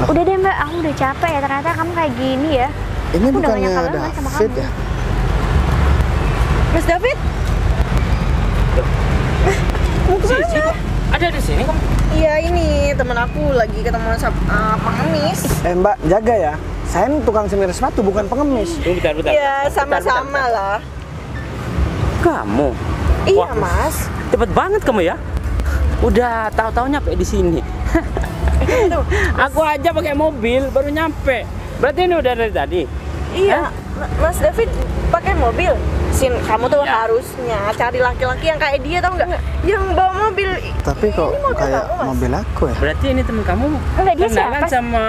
Udah deh Mbak, aku udah capek ya ternyata kamu kayak gini ya. Ini Aku udah bukannya nggak nyangka banget sama David kamu. ya? Mas David? Mau kemana? Ada di sini kamu? Iya, ini temen aku lagi ketemu sama pengemis. Mbak, jaga ya. Saya ini tukang semir sepatu, bukan pengemis. Bentar. Ya, sama-sama lah. Kamu? Iya, Wah, Mas. cepet banget kamu ya. Udah tahu-tahu nyampe di sini. Aku aja pakai mobil baru nyampe. Berarti ini udah dari tadi. Iya, Mas David pakai mobil. Sin, kamu tuh Iya. harusnya cari laki-laki yang kayak dia, tau nggak? Yang bawa mobil. Tapi kok Ini mobil kayak kamu, Mas. mobil aku ya? Berarti ini teman kamu Enggak, dia kenalan siapa? sama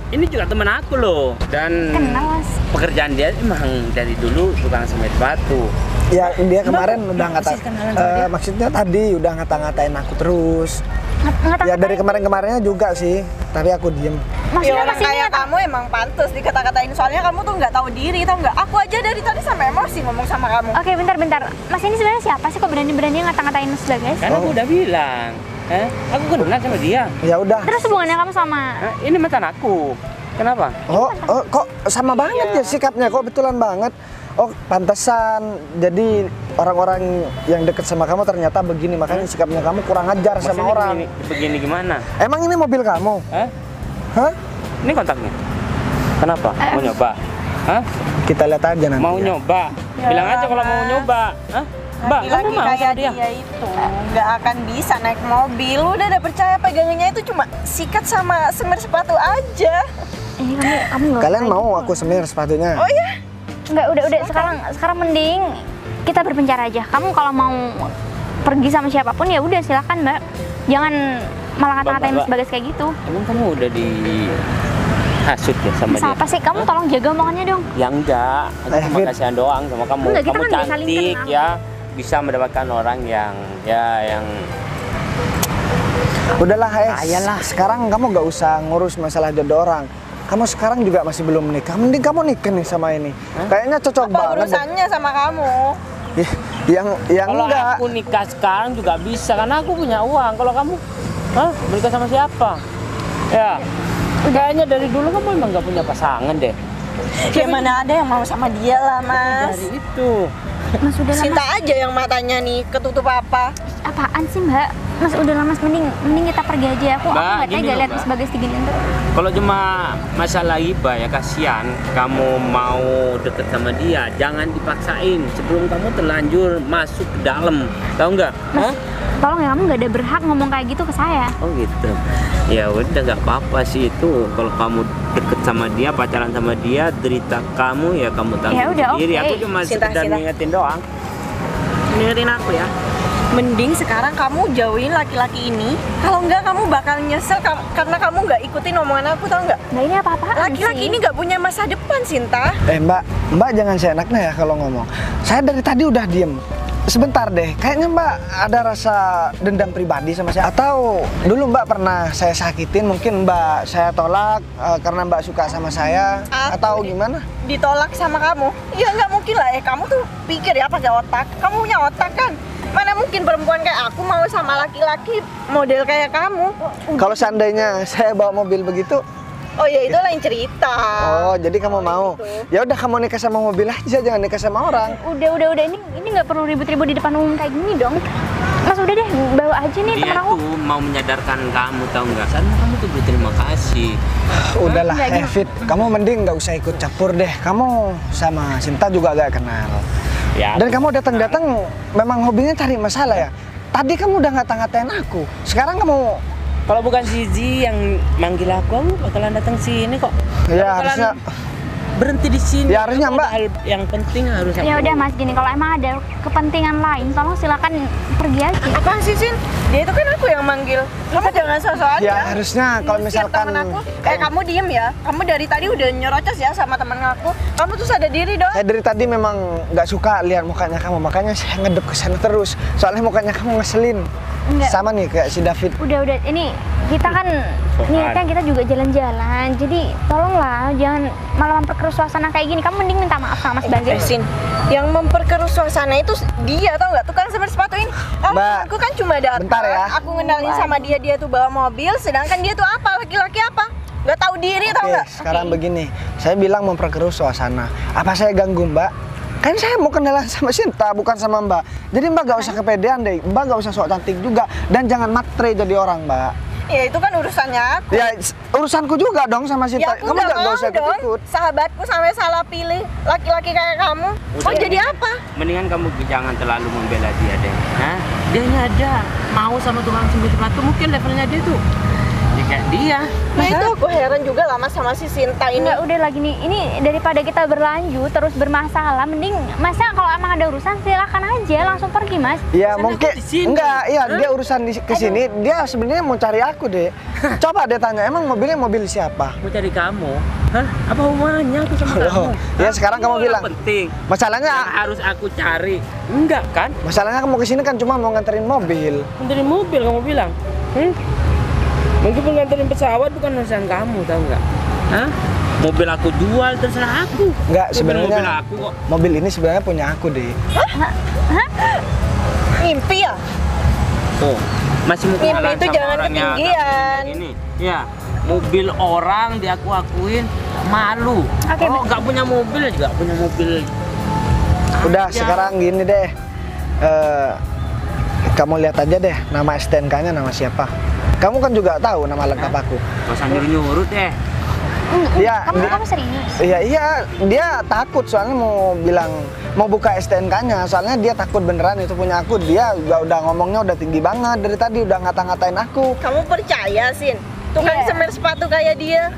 ini juga teman aku loh. Dan Kenal Mas. pekerjaan dia emang dari dulu tukang semir batu. Ya, dia kemarin udah masih kenalan sama dia? maksudnya tadi udah ngata-ngatain aku terus. Ngata-ngatain. Ya dari kemarin-kemarinnya juga sih, tapi aku diem. Ya Maksudnya orang masih kayak kamu emang pantas dikata-katain, soalnya kamu tuh nggak tahu diri, tau nggak? Aku aja dari tadi sampai emosi ngomong sama kamu. Oke, bentar. Mas ini sebenarnya siapa sih kok berani-berani ngata-ngatain Mas Bagas? Kan aku udah bilang, aku kenal sama dia. Ya udah. Terus hubungannya kamu sama Ini mantan aku. Kenapa? Oh, kok sama banget ya sikapnya, kok betulan banget. Oh, pantesan. Jadi orang-orang yang deket sama kamu ternyata begini, makanya sikapnya kamu kurang ajar sama Maksudnya orang. begini gimana? Emang ini mobil kamu? Hah? Hah? Ini kontaknya? Kenapa? Mau nyoba? Hah? Kita lihat aja nanti. Mau ya. nyoba? Bilang aja kalau mau nyoba. Hah? Mbak, kamu Laki-laki mau kayak sama dia? dia itu nggak akan bisa naik mobil. Udah ada percaya pegangannya itu cuma sikat sama semir sepatu aja. ini kamu nggak Kalian usah mau gitu. aku semir sepatunya? Oh iya? Nggak, udah sekarang mending kita berpencar aja. Kamu kalau mau pergi sama siapapun ya udah silakan Mbak. Jangan malah ngata-ngatain Mbak, Mas Bagas kayak gitu. Emang kamu udah di hasut ya sama dia? Siapa sih? Kamu tolong jaga omongannya dong. Ya enggak, aku cuma Fit. kasihan doang sama kamu. Enggak, kita Kamu kan udah saling cantik kenal. ya, bisa mendapatkan orang yang Udahlah, Ayalah. sekarang kamu gak usah ngurus masalah jodoh orang. Kamu sekarang juga masih belum nikah. Mending kamu nikah nih sama ini. Kayaknya cocok Apa banget. deh. urusannya sama kamu? Yang kalau enggak. aku nikah sekarang juga bisa karena aku punya uang. Kalau kamu, menikah sama siapa? Ya, kayaknya dari dulu kamu emang gak punya pasangan deh. Ya mana ada yang mau sama dia lah, Mas. Dari itu. Mas udah lah Sinta Mas. aja yang matanya nih ketutup apa? Apaan sih Mbak? Mas udah lah Mas, mending kita pergi aja. Aku Mbak, nggak gini tega loh, lihat Mbak. Mas Bagas diginiin tuh. Kalau cuma masalah iba ya kasihan, kamu mau deket sama dia, jangan dipaksain sebelum kamu terlanjur masuk ke dalam, tahu nggak? Mas, tolong ya, kamu nggak ada berhak ngomong kayak gitu ke saya. Oh gitu. Ya udah nggak apa-apa sih itu. Kalau kamu deket sama dia, pacaran sama dia, derita kamu ya kamu tanggung Ya udah, sendiri. oke. Aku cuma Sinta, sekedar Sinta. ngingetin doang. Dengerin aku ya. Mending sekarang kamu jauhin laki-laki ini. Kalau enggak kamu bakal nyesel karena kamu nggak ikutin omongan aku, tau nggak? Mbak ini apa-apaan Laki-laki sih? ini nggak punya masa depan, Sinta. Mbak jangan seenaknya ya kalau ngomong. Saya dari tadi udah diem. Sebentar deh, kayaknya Mbak ada rasa dendam pribadi sama saya. Atau dulu Mbak pernah saya sakitin, mungkin Mbak saya tolak karena Mbak suka sama saya. Aku Atau gimana? Ditolak sama kamu? Ya nggak mungkin lah. Kamu tuh pikir ya pakai otak. Kamu punya otak kan? Mana mungkin perempuan kayak aku mau sama laki-laki model kayak kamu? Kalau seandainya saya bawa mobil begitu, Oh ya itu lain cerita. Oh, jadi kamu mau? Ya udah kamu nikah sama mobil aja, jangan nikah sama orang. Udah ini nggak perlu ribut-ribut di depan umum kayak gini dong. Mas udah deh, bawa aja nih Dia temen aku. tuh mau menyadarkan kamu, tahu nggak? Karena kamu tuh berterima kasih. Udahlah, Enggak, gimana? Fit, kamu mending nggak usah ikut campur deh. Kamu sama Sinta juga gak kenal. Ya. Dan kamu datang-datang memang hobinya cari masalah ya. Tadi kamu udah ngata-ngatain aku. Sekarang kamu Kalau bukan Zizi yang manggil aku bakalan datang sini kok. ya Bakalan harusnya berhenti di sini. Ya, harusnya, Ada Mbak. hal yang penting harus. Ya udah Mas gini, kalau emang ada kepentingan lain, tolong silakan pergi aja. Apaan sih Sin? Dia itu kan aku yang manggil. Kamu jangan sok-sokan ya harusnya kalau Ngusir misalkan temen aku. Kamu diem ya. Kamu dari tadi udah nyerocos ya sama temen aku. Kamu tuh sadar diri dong. saya dari tadi memang nggak suka lihat mukanya kamu, makanya saya ngedep ke sana terus. Soalnya mukanya kamu ngeselin. Enggak. Sama nih kayak si David. Udah ini kita kan niatnya kita juga jalan-jalan. Jadi tolonglah jangan malah memperkeruh suasana kayak gini. Kamu mending minta maaf sama Mas Bagja. Sin, yang memperkeruh suasana itu dia tau nggak? Tukang semir sepatu ini. Mbak, Aku kan cuma datang. bentar ya. Aku ngenalin sama dia tuh bawa mobil. Sedangkan dia tuh apa? Laki-laki apa? Nggak tahu diri tau Oke, nggak? sekarang begini. Saya bilang memperkeruh suasana. Apa saya ganggu Mbak? Kan saya mau kenalan sama Sinta, bukan sama Mbak. Jadi Mbak gak usah kepedean deh. Mbak gak usah sok cantik juga. Dan jangan matre jadi orang, Mbak. Ya itu kan urusannya aku. Ya urusanku juga dong sama Sinta. Ya aku Kamu nggak gak mau usah dong. ikut-ikut. Sahabatku sampai salah pilih laki-laki kayak kamu. Mau Udah. jadi apa? Mendingan kamu jangan terlalu membela dia deh. Hah? Dia ada mau sama tukang semir sepatu, mungkin levelnya dia tuh. Ya kayak dia. Nah itu aku heran juga lah Mas sama si Sinta ini. Enggak, udah lagi nih. Ini daripada kita berlanjut terus bermasalah, mending Masnya kalau emang ada urusan silakan aja langsung pergi, Mas. Ya Kan mungkin aku di sini. enggak, iya dia urusan di kesini, dia sebenarnya mau cari aku deh. Coba deh tanya, emang mobilnya mobil siapa? Mau cari kamu. Hah? Apa hubungannya aku sama kamu? Loh, ya Hah? sekarang kamu Itu bilang. yang penting. Masalahnya, Yang harus aku cari. Enggak kan? masalahnya kamu kesini kan cuma mau nganterin mobil. Dari mobil kamu bilang. Mungkin nganterin pesawat bukan urusan kamu, tahu nggak? Hah? Mobil aku jual terserah aku. Enggak, Mobil sebenarnya aku kok. mobil ini sebenarnya punya aku deh. Mimpi ya? Tuh, masih mau Mimpi kenalan itu sama jangan orang yang ketinggian. ini. Ya, mobil orang diaku-akuin malu. Oke, Kalau nggak punya mobil juga punya mobil. Udah, aja. sekarang gini deh. Kamu lihat aja deh nama STNK-nya nama siapa. Kamu kan juga tahu nama lengkap aku. Nggak usah nyuruh-nyuruh deh. Iya, Kamu serius? iya, dia takut soalnya mau bilang mau buka STNK-nya. Soalnya dia takut beneran itu punya aku. Dia juga udah ngomongnya udah tinggi banget dari tadi udah ngata-ngatain aku. Kamu percaya Sin? Tukang Iya. semir sepatu kayak dia?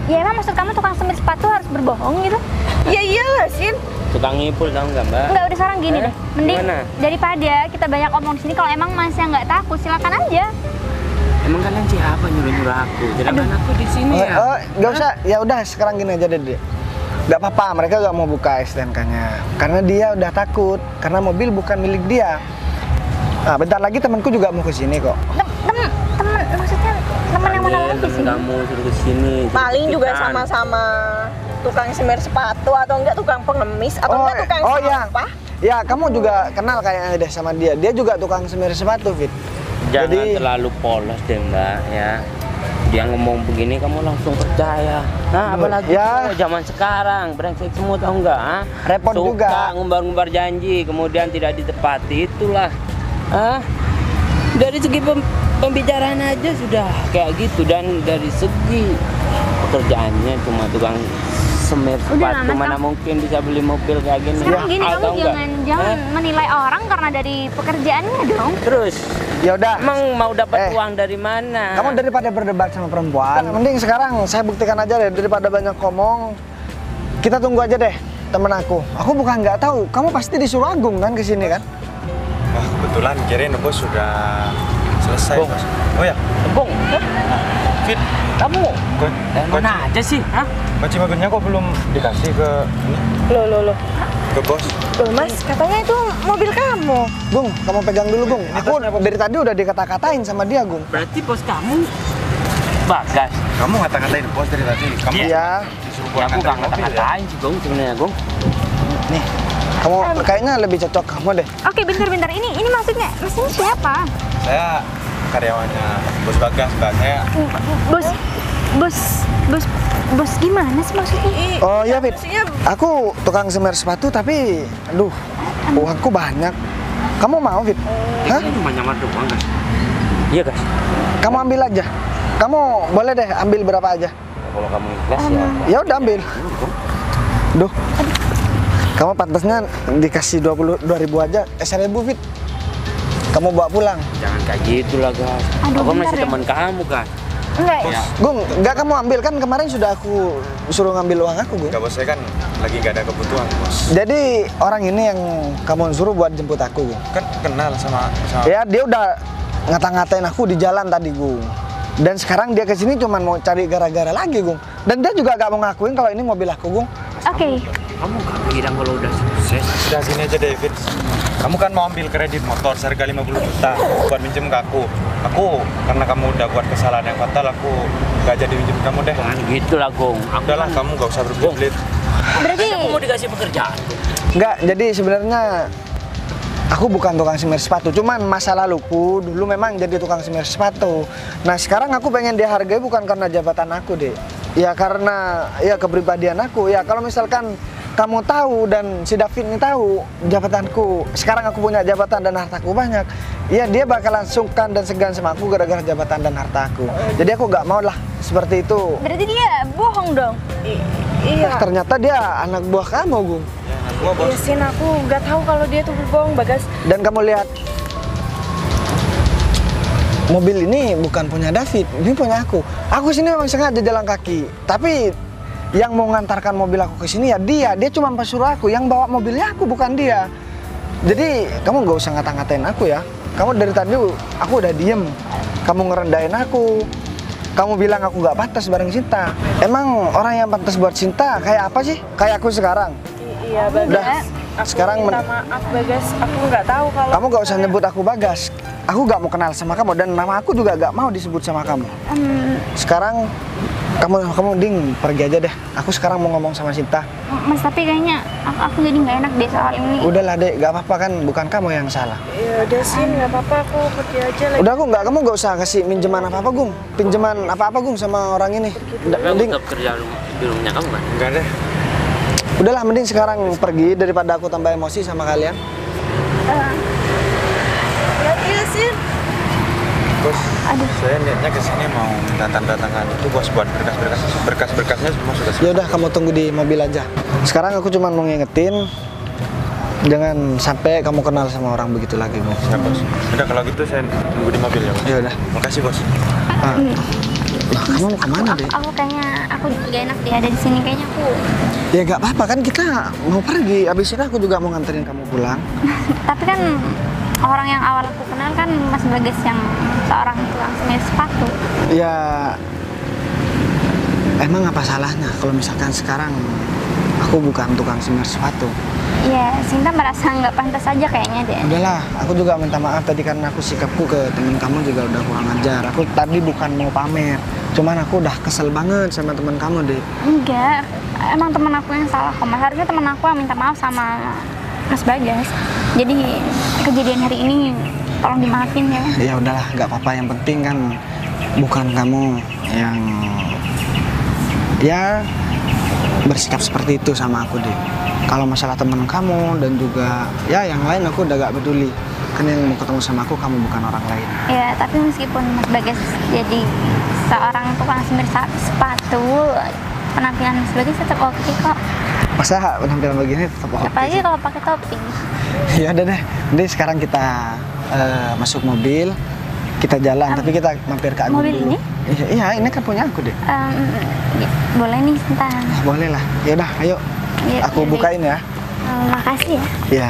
Ya emang maksud kamu tukang semir sepatu harus berbohong gitu? Ya iyalah Sin. Tukang ngipul tahu nggak Mbak? Enggak, udah sekarang gini deh. Mending Gimana? daripada kita banyak omong di sini, kalau emang Masnya nggak takut silakan aja. Emang kalian siapa nyuruh-nyuruh aku? Sedangkan aku di sini ya. Nggak usah. Ya udah sekarang gini aja deh. Nggak apa-apa, mereka nggak mau buka STNK-nya karena dia udah takut karena mobil bukan milik dia. Nah, bentar lagi temanku juga mau ke sini kok. Temen, maksudnya temen yang mana lagi sih? Kamu suruh ke sini. Paling juga sama-sama tukang semir sepatu atau enggak tukang pengemis atau enggak tukang iya. sampah. Ya, kamu juga kenal kayaknya deh sama dia. Dia juga tukang semir sepatu, Fit. Jangan Jadi- terlalu polos deh Mbak ya. Dia ngomong begini kamu langsung percaya. Nah, apalagi Ya. zaman sekarang brengsek semua tahu nggak? Ah? Repot Suka juga. ngumbar-ngumbar janji kemudian tidak ditepati, itulah. Ah, dari segi pembicaraan aja sudah kayak gitu, dan dari segi pekerjaannya cuma tukang semir Udah lah, sepatu, Mas, mana kamu- mungkin bisa beli mobil kayak gini. Sekarang gini, Ah, kamu tahu nggak? jangan Hah? menilai orang karena dari pekerjaannya dong. Terus Ya udah. emang mau dapat Eh, uang dari mana? Kamu daripada berdebat sama perempuan, mending sekarang saya buktikan aja deh daripada banyak ngomong. Kita tunggu aja deh temen aku. Aku bukan nggak tahu, kamu pasti disuruh Agung kan ke sini kan? Wah, kebetulan kirain bos sudah selesai, Bung. bos. Oh ya, Bung, Fit. kamu dari mana aja sih? Hah? Kunci mobilnya kok belum dikasih ke ini? Loh. Ke bos. Loh Mas, katanya itu mobil kamu. Gung, kamu pegang dulu Gung. Ini Aku tasnya, Bos. dari tadi udah dikata-katain sama dia Gung. Berarti bos kamu Bagas. Kamu ngata-ngatain bos dari tadi. Kamu Iya. disuruh Ya, pulang aku nganterin gak mobil ya? ngata-ngatain sih Gung sebenarnya Gung. Nih, kamu kayaknya lebih cocok kamu deh. Oke, bentar. Ini maksudnya siapa? Saya karyawannya bos Bagas, Mbak. Saya Bos bos gimana sih maksudnya? Oh iya Fit, aku tukang semir sepatu tapi aduh uangku banyak. Kamu mau Fit? Hah? Ini cuma nyamar doang guys. Iya guys. Kamu ambil aja. Kamu boleh deh ambil berapa aja. Kalau kamu ikhlas ya. Ya udah ambil. Duh. Kamu pantasnya dikasih 22.000 aja, 1.000 Fit. Kamu bawa pulang. Jangan kayak gitu lah guys. Aduh, Aku bentar masih ya. teman kamu kan. Enggak. Ya. Gung, enggak kamu ambil kan kemarin sudah aku suruh ngambil uang aku, Gung. Enggak bos, saya kan lagi nggak ada kebutuhan bos. Jadi orang ini yang kamu suruh buat jemput aku, Gung. Kan kenal sama Ya dia udah ngata-ngatain aku di jalan tadi, Gung. Dan sekarang dia kesini cuma mau cari gara-gara lagi, Gung. Dan dia juga gak mau ngakuin kalau ini mobil aku, Gung. Oke. Kamu gak bilang kalau udah sukses. Sudah sini aja David. Kamu kan mau ambil kredit motor seharga 50 juta buat minjem ke aku. Aku karena kamu udah buat kesalahan yang fatal, aku gak jadi minjem kamu deh. Jangan gitu lah Gong. Udahlah, kamu gak usah berbelit. Berarti Aku mau dikasih pekerjaan. Enggak, jadi sebenarnya aku bukan tukang semir sepatu, cuman masa laluku dulu memang jadi tukang semir sepatu. Nah sekarang aku pengen dihargai bukan karena jabatan aku deh, ya karena ya kepribadian aku. Ya kalau misalkan kamu tahu dan si David ini tahu jabatanku, sekarang aku punya jabatan dan hartaku banyak, ya dia bakalan sungkan dan segan sama aku gara-gara jabatan dan hartaku. Jadi aku gak mau lah seperti itu. berarti dia bohong dong. Iya. Ternyata dia anak buah kamu, Gung. Iya Sin, aku nggak tahu kalau dia tuh berbohong, Bagas. Dan kamu lihat mobil ini bukan punya David, ini punya aku. Aku sini memang sengaja jalan kaki, tapi yang mau ngantarkan mobil aku ke sini ya dia cuma pesuruh aku, yang bawa mobilnya aku bukan dia. Jadi kamu nggak usah ngata-ngatain aku ya. Kamu dari tadi aku udah diem, kamu ngerendahin aku. Kamu bilang aku nggak pantas bareng Cinta. Emang orang yang pantas buat Cinta kayak apa sih? Kayak aku sekarang. Iya Bagas. Udah, Aku sekarang minta maaf Bagas. Aku nggak tahu kalau. Kamu gak usah nyebut aku Bagas. Aku gak mau kenal sama kamu dan nama aku juga gak mau disebut sama kamu. Sekarang kamu ding pergi aja deh. Aku sekarang mau ngomong sama Cinta. Mas, tapi kayaknya aku jadi nggak enak deh soal ini. Udahlah dek, gak apa-apa kan, bukan kamu yang salah. Ya udah Sin, nggak apa-apa, aku pergi aja lagi. Udah kamu gak usah kasih pinjaman apa-apa Gung. Pinjaman apa-apa Gung sama orang ini. Mending, Tetap kerja di rumahnya kamu kan? Enggak deh. udahlah mending sekarang pergi daripada aku tambah emosi sama kalian. Iya Sin. Bos, saya niatnya kesini mau minta tanda tangan itu bos buat berkas-berkasnya semua sudah Ya udah kamu tunggu di mobil aja. Sekarang aku cuma mau ngingetin, jangan sampai kamu kenal sama orang begitu lagi, Gung. siap bos. Udah kalau gitu saya tunggu di mobil ya bos. Ya udah. Makasih bos. Lah, kamu mau kemana deh? Aku kayaknya aku gak enak deh ada di sini, kayaknya aku. Ya nggak apa-apa kan, kita mau pergi. Abis ini aku juga mau nganterin kamu pulang. Tapi kan orang yang awal aku kenal kan Mas Bagas yang seorang tukang semir sepatu. Ya emang apa salahnya kalau misalkan sekarang aku bukan tukang semir sepatu? Iya, Sinta merasa nggak pantas aja kayaknya deh. Udahlah, aku juga minta maaf tadi karena aku sikapku ke temen kamu juga udah kurang ajar. Aku tadi bukan mau pamer, cuman aku udah kesel banget sama temen kamu deh. Enggak, emang teman aku yang salah kok Mas. Harusnya teman aku yang minta maaf sama Mas Bagas. Jadi kejadian hari ini tolong dimaafin ya. Ya udahlah, nggak apa-apa. Yang penting kan bukan kamu yang ya bersikap seperti itu sama aku deh. Kalau masalah teman kamu dan juga ya yang lain aku udah gak peduli. Kan yang mau ketemu sama aku kamu bukan orang lain. Ya, tapi meskipun Mas Bagas jadi seorang tukang semir sepatu, penampilan Mas Bagas tetap oke kok. Masa penampilan begini tetap oke? Apalagi kalau pakai topi. Ya udah deh. Jadi sekarang kita masuk mobil, kita jalan. Tapi kita mampir ke Agung mobil dulu. ini? Iya, ini kan punya aku deh. Boleh nih, sebentar. Boleh lah. Ya udah, ayo. Ya, Aku yaudah. bukain ya. Makasih ya. Iya.